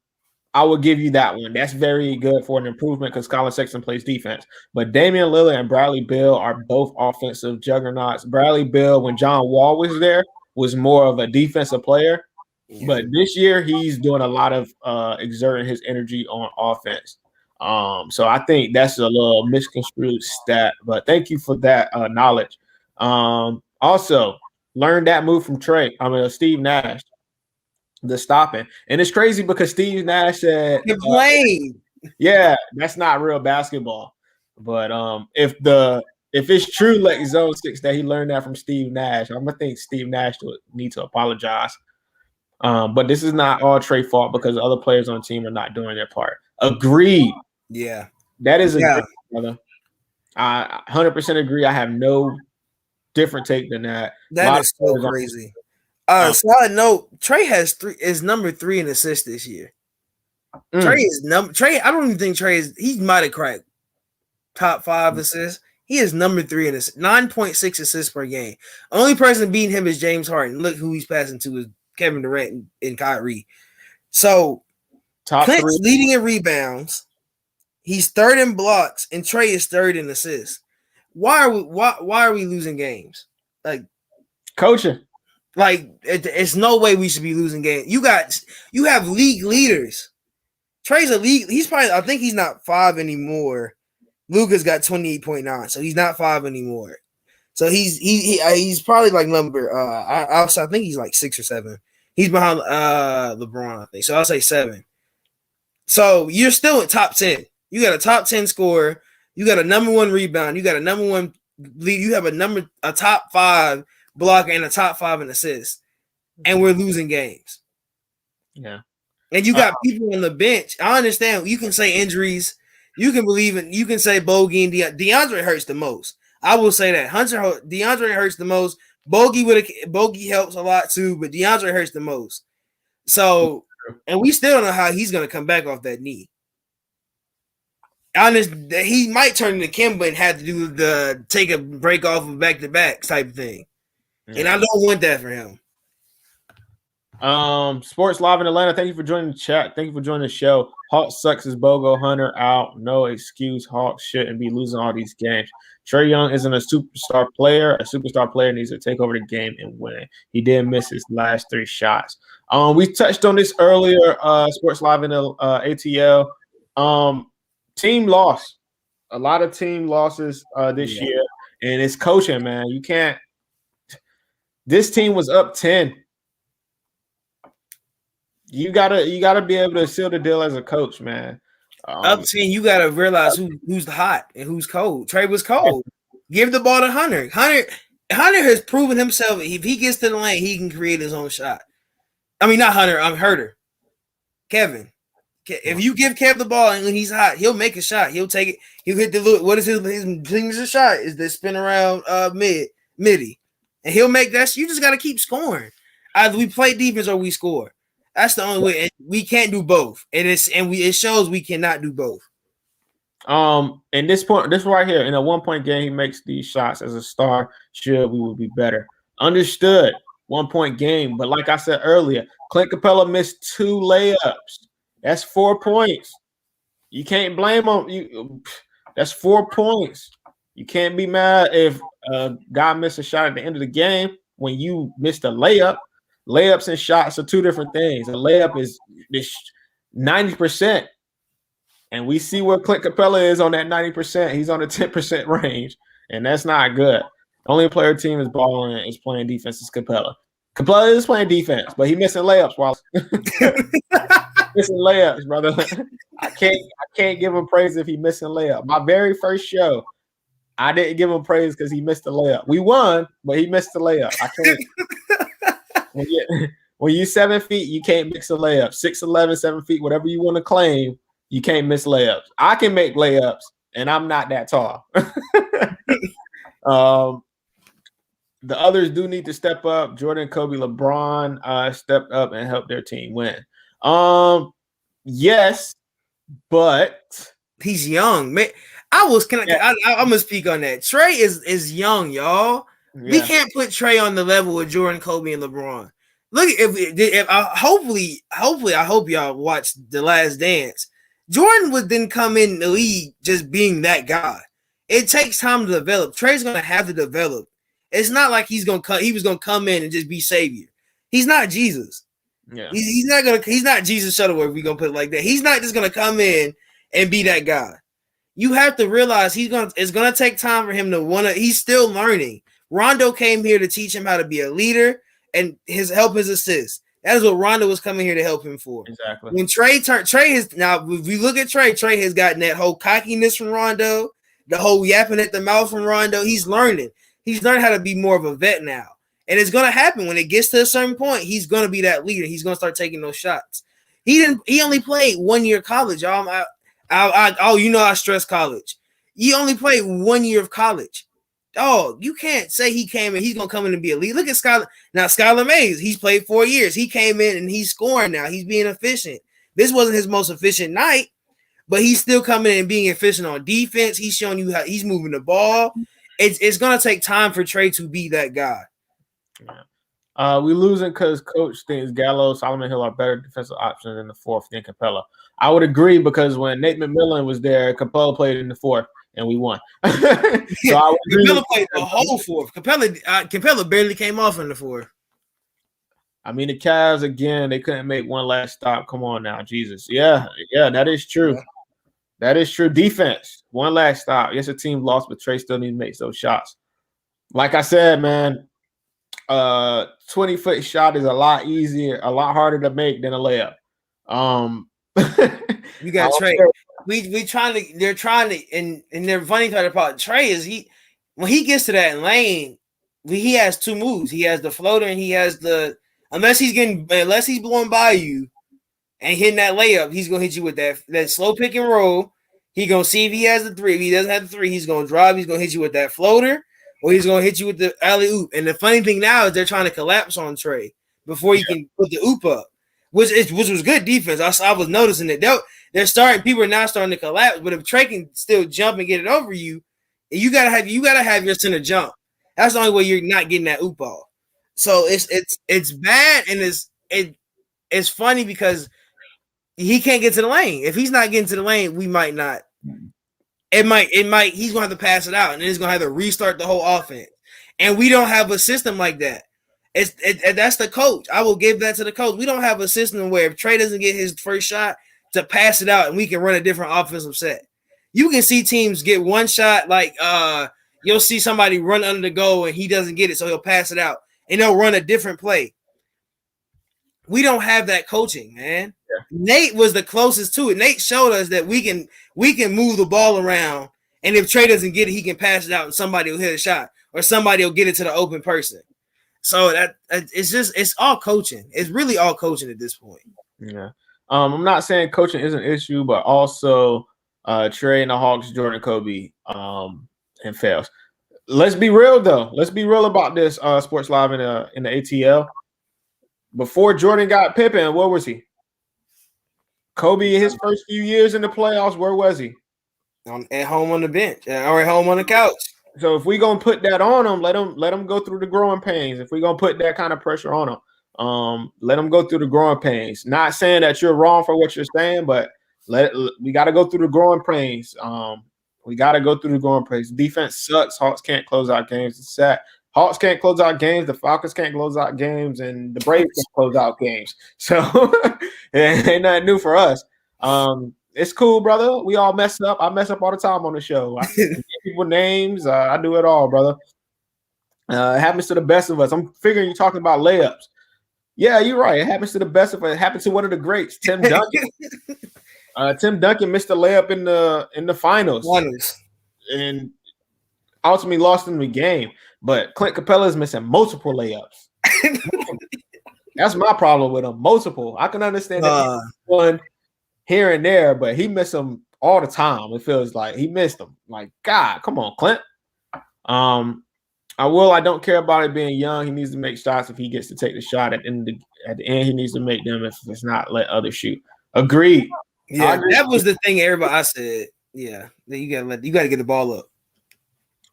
I will give you that one. That's very good for an improvement because Colin Sexton plays defense. But Damian Lillard and Bradley Beal are both offensive juggernauts. Bradley Beal, when John Wall was there, was more of a defensive player. But this year, he's doing a lot of exerting his energy on offense. So I think that's a little misconstrued stat. But thank you for that knowledge. Also, learned that move from Steve Nash. The stopping. And it's crazy because Steve Nash said yeah, that's not real basketball. But if it's true, like Zone 6 that he learned that from Steve Nash, I'm gonna think Steve Nash would need to apologize. But this is not all Trae fault because other players on the team are not doing their part. Agreed. Yeah. That is a brother. I 100% agree. I have no different take than that. That is so crazy. Side note, Trae is number 3 in assists this year. Trae. I don't even think he might have cracked top 5 assists. He is number 3 in assists, 9.6 assists per game. Only person beating him is James Harden. Look who he's passing to is Kevin Durant and Kyrie. So Clint's leading in rebounds. He's 3rd in blocks, and Trae is 3rd in assists. Why are we losing games? Like coaching. Like it's no way we should be losing games. You have league leaders. Trae's a league. He's probably. I think he's not 5 anymore. Luka's got 28.9, so he's not 5 anymore. So he's probably like number. I think he's like 6 or 7. He's behind LeBron, I think. So I'll say 7. So you're still at top 10. You got a top 10 scorer. You got a number 1 rebound. You got a number 1 lead. You have a top 5 blocker and a top 5 in assists, and we're losing games. Yeah, and you got people on the bench. I understand you can say injuries, you can believe it. You can say Bogey and DeAndre hurts the most. I will say that DeAndre hurts the most. Bogey helps a lot too, but DeAndre hurts the most. So, and we still don't know how he's going to come back off that knee. Honest, he might turn into Kemba and have to do the take a break off of back-to-back type thing. And I don't want that for him. Sports Live in Atlanta, thank you for joining the chat. Thank you for joining the show. Hawk sucks as Bogo Hunter out. No excuse. Hawks shouldn't be losing all these games. Trae Young isn't a superstar player. A superstar player needs to take over the game and win. He did miss his last 3 shots. We touched on this earlier, Sports Live in the ATL. Team loss. A lot of team losses this year. And it's coaching, man. You can't. This team was up 10. You gotta be able to seal the deal as a coach, man. Up 10, you gotta realize who's hot and who's cold. Trae was cold. Give the ball to Hunter. Hunter has proven himself. If he gets to the lane, he can create his own shot. I mean, not Hunter. I'm Herter. Kevin. If you give Kev the ball and when he's hot, he'll make a shot. He'll take it. He'll hit the look. What is his signature shot? Is the spin around midi, and he'll make that. You just got to keep scoring. Either we play defense or we score. That's the only way. And we can't do both. It shows we cannot do both. And this right here, in a 1-point game, he makes these shots as a star. Sure, we will be better. Understood. 1-point game, but like I said earlier, Clint Capella missed 2 layups. That's 4 points. You can't blame him. That's 4 points. You can't be mad if a guy missed a shot at the end of the game when you missed a layup. Layups and shots are 2 different things. A layup is 90%. And we see where Clint Capella is on that 90%. He's on the 10% range, and that's not good. The only player team is balling is playing defense is Capella. Capella is playing defense, but he missing layups while missing layups, brother. I can't give him praise if he missing layup. My very first show, I didn't give him praise because he missed the layup. We won, but he missed the layup. I can't. When you 7 feet, you can't mix a layup. 6'11", 7 feet, whatever you want to claim, You can't miss layups. I can make layups, and I'm not that tall. The others do need to step up. Jordan, Kobe, LeBron stepped up and helped their team win. Yes, but he's young. Man, I'm gonna speak on that. Trey is young, y'all. Yeah. We can't put Trey on the level with Jordan, Kobe, and LeBron. Look, if hopefully, I hope y'all watched The Last Dance. Jordan would then come in the league just being that guy. It takes time to develop. Trey's gonna have to develop. It's not like he was gonna come in and just be savior. He's not Jesus. Yeah, he's not Jesus Shuttleworth. We're gonna put it like that. He's not just gonna come in and be that guy. You have to realize it's gonna take time for him to he's still learning. Rondo came here to teach him how to be a leader and his assist. That is what Rondo was coming here to help him for. Exactly. When Trey is now, if we look at Trey has gotten that whole cockiness from Rondo, the whole yapping at the mouth from Rondo. He's learning. He's learned how to be more of a vet now. And it's gonna happen when it gets to a certain point. He's gonna be that leader. He's gonna start taking those shots. He only played 1 year of college, y'all. I stress college. You only played 1 year of college. Oh, you can't say he came in. He's gonna come in and be a lead. Look at Skylar. Now, Skylar Mays, he's played 4 years. He came in and he's scoring now. He's being efficient. This wasn't his most efficient night, but he's still coming in and being efficient on defense. He's showing you how he's moving the ball. It's gonna take time for Trey to be that guy. Yeah. We losing because coach thinks Gallo, Solomon Hill are better defensive options in the fourth than Capella. I would agree because when Nate McMillan was there, Capella played in the fourth and we won. So Capella played the whole fourth. Capella barely came off in the fourth. I mean, the Cavs again, they couldn't make one last stop. Come on now, Jesus. Yeah, that is true. Yeah. That is true. Defense, one last stop. Yes, the team lost, but Trey still needs to make those shots. Like I said, man, 20-foot shot is a lot easier, a lot harder to make than a layup. You got Trey. They're trying to, and their funny part about Trey is when he gets to that lane, he has two moves. He has the floater and he has unless he's blowing by you and hitting that layup, he's gonna hit you with that slow pick and roll. He's gonna see if he has the three. If he doesn't have the three, he's gonna drive, he's gonna hit you with that floater, or he's gonna hit you with the alley-oop. And the funny thing now is they're trying to collapse on Trey before he can put the oop up, which was good defense. I was noticing that people are now starting to collapse, but if Trey can still jump and get it over you, you gotta have your center jump. That's the only way you're not getting that oop ball. So it's bad, and it's funny because he can't get to the lane. If he's not getting to the lane, we might not. He's gonna have to pass it out, and then he's gonna have to restart the whole offense. And we don't have a system like that. That's the coach. I will give that to the coach. We don't have a system where if Trey doesn't get his first shot, to pass it out and we can run a different offensive set. You can see teams get one shot, like you'll see somebody run under the goal and he doesn't get it, so he'll pass it out and they'll run a different play. We don't have that coaching, man. Yeah. Nate was the closest to it. Nate showed us that we can move the ball around, and if Trey doesn't get it, he can pass it out and somebody will hit a shot or somebody will get it to the open person. So it's all coaching. It's really all coaching at this point. Yeah. I'm not saying coaching is an issue, but also Trey and the Hawks, Jordan, Kobe, and fails. Let's be real though. Let's be real about this. Sports Live in the ATL. Before Jordan got Pippen, where was he? Kobe in his first few years in the playoffs, where was he? At home on the bench or at home on the couch. So if we're gonna put that on him, let him go through the growing pains. If we're gonna put that kind of pressure on him, let them go through the growing pains. Not saying that you're wrong for what you're saying, but we got to go through the growing pains. We got to go through the growing pains. Defense sucks. Hawks can't close out games. It's sad. Hawks can't close out games. The Falcons can't close out games, and the Braves can't close out games. So it ain't nothing new for us. It's cool, brother. We all mess up. I mess up all the time on the show. I give people names. I do it all, brother. It happens to the best of us. I'm figuring you're talking about layups. Yeah, you're right. It happens to the best of us. It happened to one of the greats, Tim Duncan. Tim Duncan missed a layup in the finals. And ultimately lost in the game. But Clint Capella is missing multiple layups. That's my problem with him. Multiple. I can understand that one here and there, but he missed them all the time. It feels like he missed them. Like, God, come on, Clint. I don't care about it being young. He needs to make shots if he gets to take the shot at the end. He needs to make them. If it's not, let others shoot. Agreed. Yeah, that was the thing. Everybody, I said, yeah, you gotta get the ball up.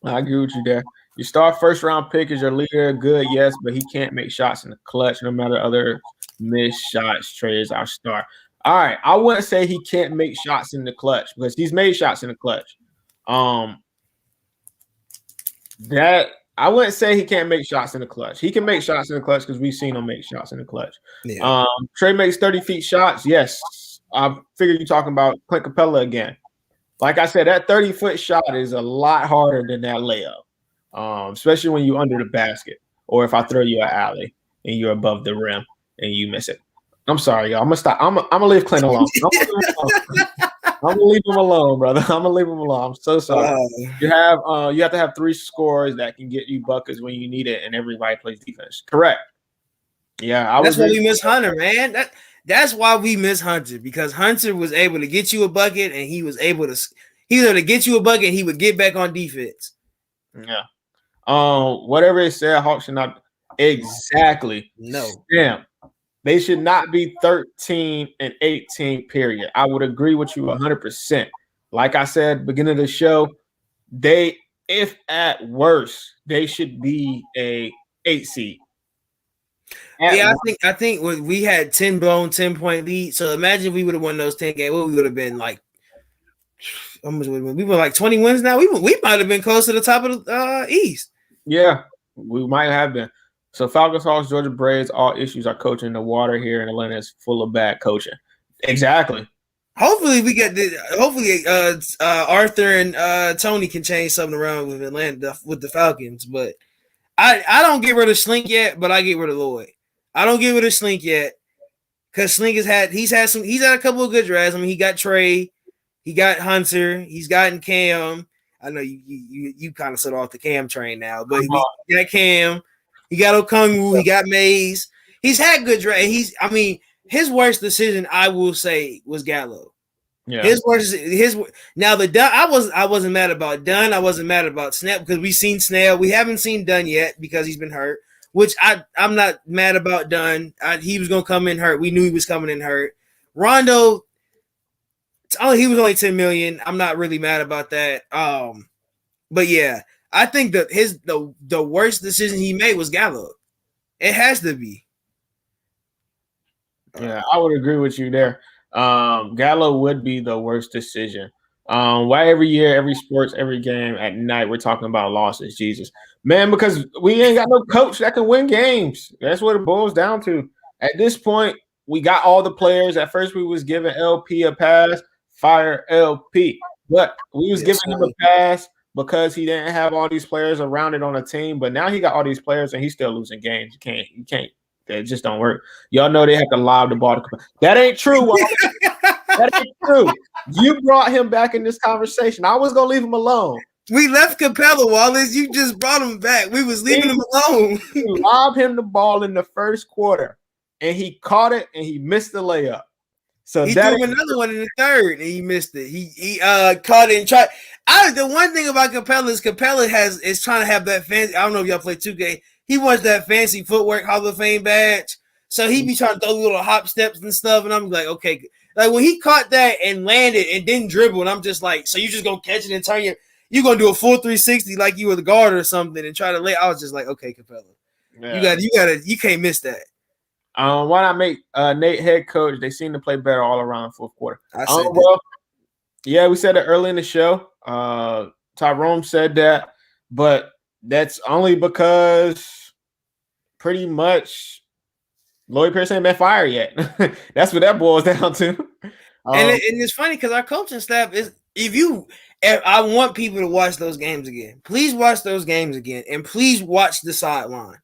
I agree with you there. Your star first round pick is your leader. Good, yes, but he can't make shots in the clutch. No matter other missed shots, Trey is our star. All right, I wouldn't say he can't make shots in the clutch because he's made shots in the clutch. That I wouldn't say he can't make shots in the clutch. He can make shots in the clutch because we've seen him make shots in the clutch. Yeah. Trey makes 30-feet shots. Yes, I figured you're talking about Clint Capella again. Like I said, that 30-foot shot is a lot harder than that layup, especially when you're under the basket or if I throw you an alley and you're above the rim and you miss it. I'm sorry, y'all. I'm gonna stop. I'm gonna leave Clint alone. I'm gonna leave him alone, brother. I'm gonna leave him alone. I'm so sorry. You have to have 3 scores that can get you buckets when you need it, and everybody plays defense. Correct. Yeah, that's why we miss Hunter, man. That's why we miss Hunter, because Hunter was able to get you a bucket, and he was able to get you a bucket, and he would get back on defense. Yeah. Whatever it said, Hawks should not exactly. No. Damn. They should not be 13 and 18, period. I would agree with you 100%. Like I said, beginning of the show, if at worst, they should be a 8 seed. I think we had 10-point lead. So imagine if we would have won those 10 games, what we would have been like. We were like 20 wins now. We might have been close to the top of the East. Yeah, we might have been. So Falcons, Hawks, Georgia Braves, all issues are coaching. The water here in Atlanta is full of bad coaching. Exactly. Hopefully we get Arthur and Tony can change something around with Atlanta with the Falcons. But I don't get rid of Slink yet, but I get rid of Lloyd. I don't get rid of Slink yet because Slink he's had a couple of good drafts. I mean, he got Trey, he got Hunter, he's gotten Cam. I know you kind of set off the Cam train now, but he got Cam. He got Okongwu. He got Mays. He's had good draft. His worst decision, I will say, was Gallo. Yeah. Now the Dunn. I wasn't mad about Dunn. I wasn't mad about Snap because we've seen Snell. We haven't seen Dunn yet because he's been hurt. Which I'm not mad about Dunn. He was gonna come in hurt. We knew he was coming in hurt. Rondo. He was only $10 million. I'm not really mad about that. But yeah. I think that the worst decision he made was Gallo. It has to be. Yeah, I would agree with you there. Gallo would be the worst decision. Why every year, every sports, every game at night we're talking about losses, Jesus. Man, because we ain't got no coach that can win games. That's what it boils down to. At this point, we got all the players. At first, we was giving LP a pass, fire LP. But we was giving him a pass because he didn't have all these players around it on a team, but now he got all these players and he's still losing games. You can't. It just don't work. Y'all know they have to lob the ball. That ain't true. That ain't true. You brought him back in this conversation. I was gonna leave him alone. We left Capella, Wallace. You just brought him back. We was leaving him alone. You lobbed him the ball in the first quarter, and he caught it and he missed the layup. So he threw another one in the third, and he missed it. He caught it and tried. The one thing about Capella is is trying to have that fancy. I don't know if y'all play 2K. He wants that fancy footwork Hall of Fame badge, so he be trying to throw little hop steps and stuff. And I'm like, okay, like when he caught that and landed and didn't dribble, and I'm just like, so you just gonna catch it and turn you're gonna do a full 360 like you were the guard or something and try to lay. I was just like, okay, Capella, you can't miss that. Why not make Nate head coach? They seem to play better all around fourth quarter. Yeah, we said it early in the show. Tyrone said that, but that's only because pretty much Lloyd Pierce ain't been fired yet. That's what that boils down to. And it's funny because our coaching staff is if I want people to watch those games again. Please watch those games again, and please watch the sideline.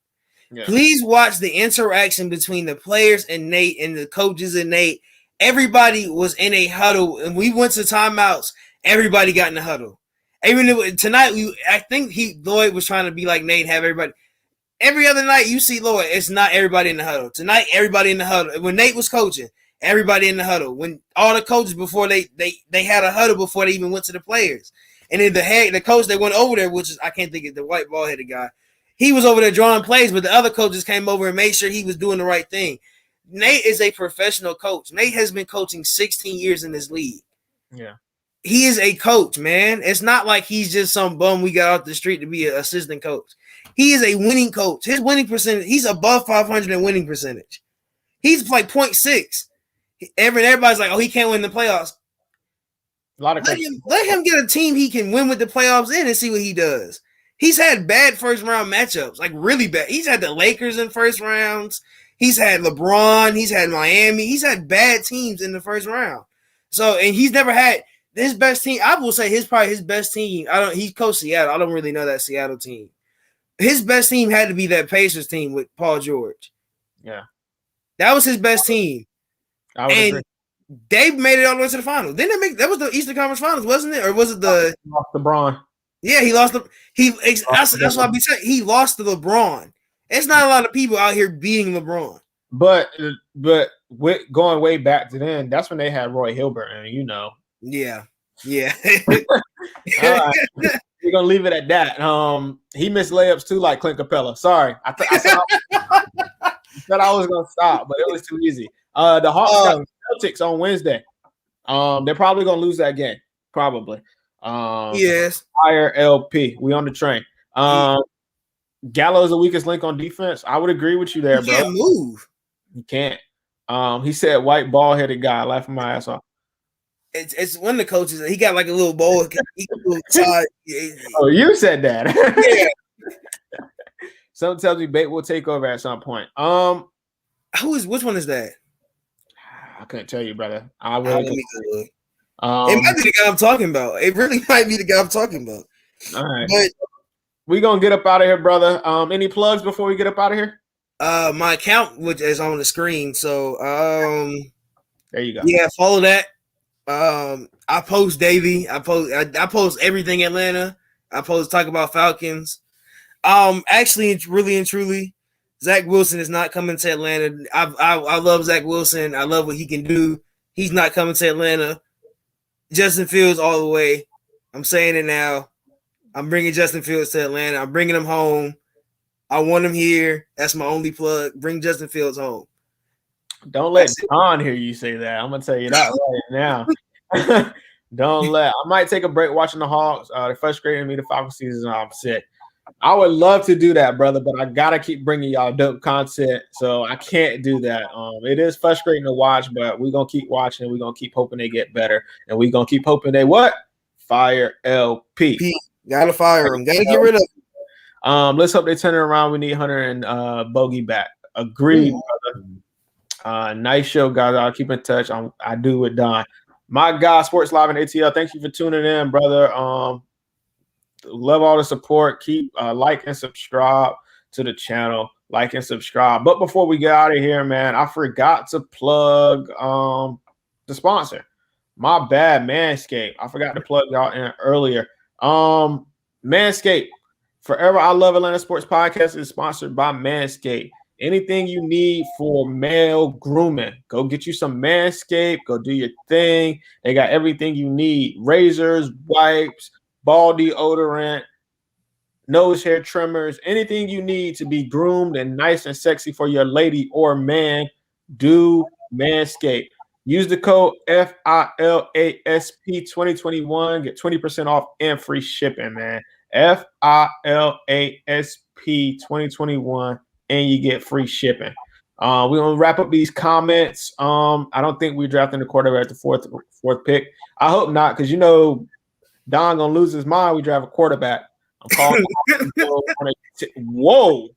Yeah. Please watch the interaction between the players and Nate and the coaches and Nate. Everybody was in a huddle, and we went to timeouts. Everybody got in the huddle. Even tonight, I think Lloyd was trying to be like Nate, have everybody. Every other night, you see Lloyd. It's not everybody in the huddle. Tonight, everybody in the huddle. When Nate was coaching, everybody in the huddle. When all the coaches before they had a huddle before they even went to the players. And then the coach that went over there, which is I can't think of the white ball headed guy, he was over there drawing plays, but the other coaches came over and made sure he was doing the right thing. Nate is a professional coach. Nate has been coaching 16 years in this league. Yeah. He is a coach, man. It's not like he's just some bum we got off the street to be an assistant coach. He is a winning coach. His winning percentage, he's above 500 in winning percentage. He's like 0.6. Everybody's like, oh, he can't win the playoffs. Let him get a team he can win with the playoffs in and see what he does. He's had bad first round matchups, like really bad. He's had the Lakers in first rounds. He's had LeBron. He's had Miami. He's had bad teams in the first round. So, and he's never had his best team. I will say probably his best team. He coached Seattle. I don't really know that Seattle team. His best team had to be that Pacers team with Paul George. Yeah, that was his best team. I would agree. They made it all the way to the finals. Didn't they make that was the Eastern Conference Finals, wasn't it? Or was it the lost LeBron? Yeah, he lost that's what I be saying. He lost to LeBron. It's not a lot of people out here beating LeBron. But with going way back to then, that's when they had Roy Hilbert, and Yeah. All right. We're gonna leave it at that. He missed layups too, like Clint Capella. Sorry, I said I was gonna stop, but it was too easy. The Hawks got the Celtics on Wednesday. They're probably gonna lose that game. Probably. Yes. Fire LP. We on the train. Gallo is the weakest link on defense. I would agree with you there, bro. Can't move. You can't. He said white ball headed guy, laughing my ass off. It's one of the coaches. He got like a little bowl. Oh, you said that. Yeah. Something tells me Bate will take over at some point. Which one is that? I couldn't tell you, brother. It might be the guy I'm talking about. It really might be the guy I'm talking about. All right. But we're gonna get up out of here, brother. Any plugs before we get up out of here? My account, which is on the screen. So there you go. Yeah, follow that. I post daily. I post everything Atlanta. I talk about Falcons. Actually, really and truly, Zach Wilson is not coming to Atlanta. I love Zach Wilson. I love what he can do. He's not coming to Atlanta. Justin Fields all the way. I'm saying it now. I'm bringing Justin Fields to Atlanta. I'm bringing him home. I want him here. That's my only plug. Bring Justin Fields home. Don't let Don hear you say that. I'm gonna tell you that right now. Don't let. I might take a break watching the Hawks. They're frustrating me the Falcons season. I'm sick. I would love to do that, brother, but I gotta keep bringing y'all dope content, so I can't do that. It is frustrating to watch, but we're gonna keep watching. We're gonna keep hoping they get better, and we're gonna keep hoping they fire LP. Gotta fire him. Gotta get rid of him. Let's hope they turn it around. We need Hunter and Bogey back. Agreed, brother. Nice show, guys. I'll keep in touch. I do with Don. My God, Sports Live and ATL. Thank you for tuning in, brother. Love all the support. Keep like and subscribe to the channel. Like and subscribe. But before we get out of here, man, I forgot to plug the sponsor. My bad, Manscaped. I forgot to plug y'all in earlier. Manscaped. Forever I Love Atlanta Sports Podcast is sponsored by Manscaped. Anything you need for male grooming, go get you some Manscaped. Go do your thing. They got everything you need. Razors, wipes, ball deodorant, nose hair trimmers, anything you need to be groomed and nice and sexy for your lady or man, do Manscaped. Use the code FILASP 2021. Get 20% off and free shipping, man. FILASP 2021, and you get free shipping. We're going to wrap up these comments. I don't think we're drafting the quarterback at the fourth pick. I hope not, because Don gonna lose his mind. We draft a quarterback. I'm calling. Whoa.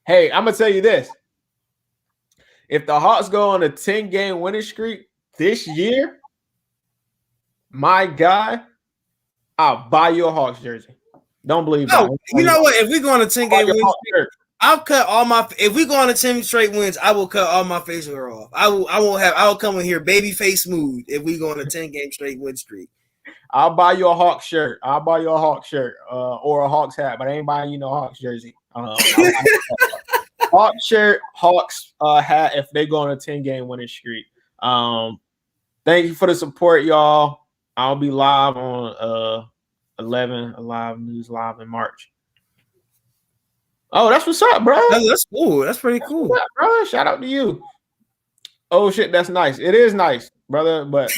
Hey, I'm gonna tell you this. If the Hawks go on a 10-game winning streak this year, my guy, I'll buy you a Hawks jersey. Don't believe that. You know what? If we go on a 10-game winning streak, I'll cut all my. If we go on a 10 straight wins, I will cut all my facial hair off. I will come in here baby face smooth if we go on a 10-game straight win streak. I'll buy you a Hawks shirt. Or a Hawks hat, but I ain't buying you no Hawks jersey. Hawks shirt, Hawks hat if they go on a 10-game winning streak. Thank you for the support, y'all. I'll be live on 11 Alive News Live in March. Oh, that's what's up, bro. That's cool. That's pretty cool, bro. Shout out to you. Oh shit, that's nice. It is nice, brother. But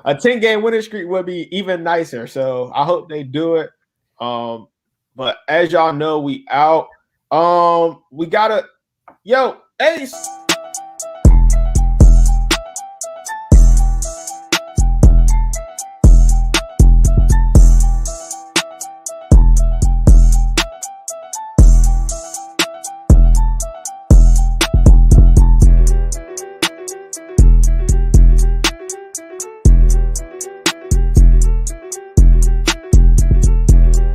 a 10-game winning streak would be even nicer. So I hope they do it. But as y'all know, we out. We gotta, Ace.